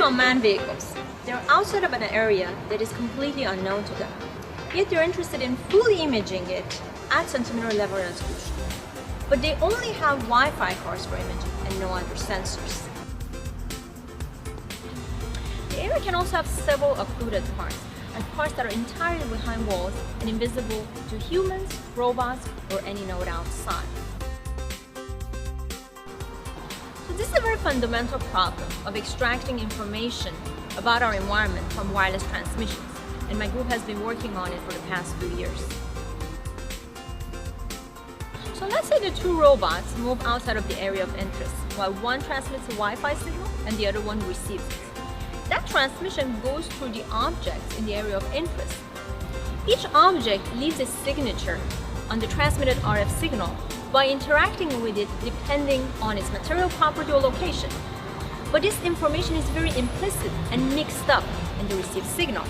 unmanned vehicles. They're outside of an area that is completely unknown to them. Yet they're interested in fully imaging it at centimeter level resolution. But they only have Wi-Fi cards for imaging and no other sensors. The area can also have several occluded parts, and parts that are entirely behind walls and invisible to humans, robots, or any node outside. So this is a very fundamental problem of extracting information about our environment from wireless transmissions, and my group has been working on it for the past few years. So let's say the two robots move outside of the area of interest, while one transmits a Wi-Fi signal and the other one receives it. That transmission goes through the objects in the area of interest. Each object leaves a signature on the transmitted RF signal by interacting with it depending on its material property or location. But this information is very implicit and mixed up in the received signal.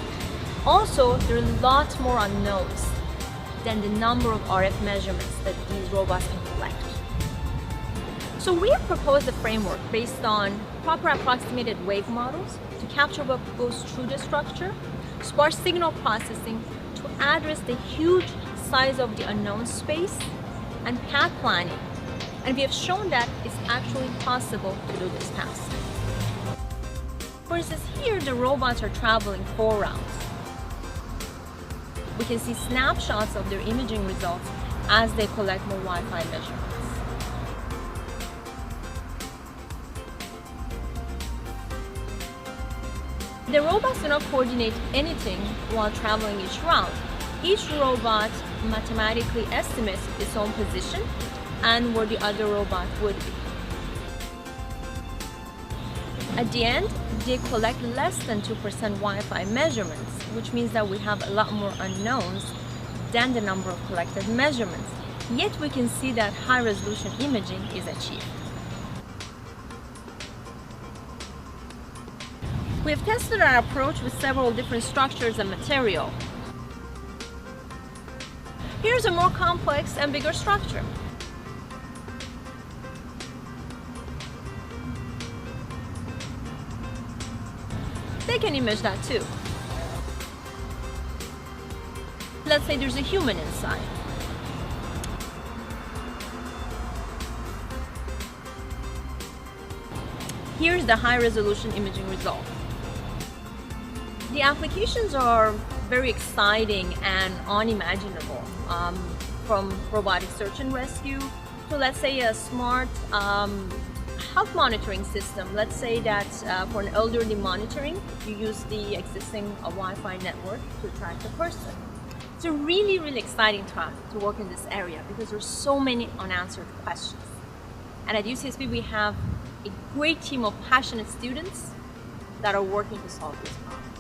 Also, there are lots more unknowns than the number of RF measurements that these robots can collect. So we have proposed a framework based on proper approximated wave models to capture what goes through the structure, sparse signal processing to address the huge size of the unknown space, and path planning. And we have shown that it's actually possible to do this task. For instance, here the robots are traveling 4 rounds. We can see snapshots of their imaging results as they collect more Wi-Fi measurements. The robots do not coordinate anything while traveling each round. Each robot mathematically estimates its own position and where the other robot would be. At the end, they collect less than 2% Wi-Fi measurements, which means that we have a lot more unknowns than the number of collected measurements. Yet we can see that high-resolution imaging is achieved. We have tested our approach with several different structures and material. Here's a more complex and bigger structure. They can image that too. Let's say there's a human inside. Here's the high-resolution imaging result. The applications are very exciting and unimaginable, from robotic search and rescue to, let's say, a smart health monitoring system. Let's say that for an elderly monitoring, you use the existing Wi-Fi network to track the person. It's a really, really exciting time to work in this area because there's so many unanswered questions. And at UCSB, we have a great team of passionate students that are working to solve these problems.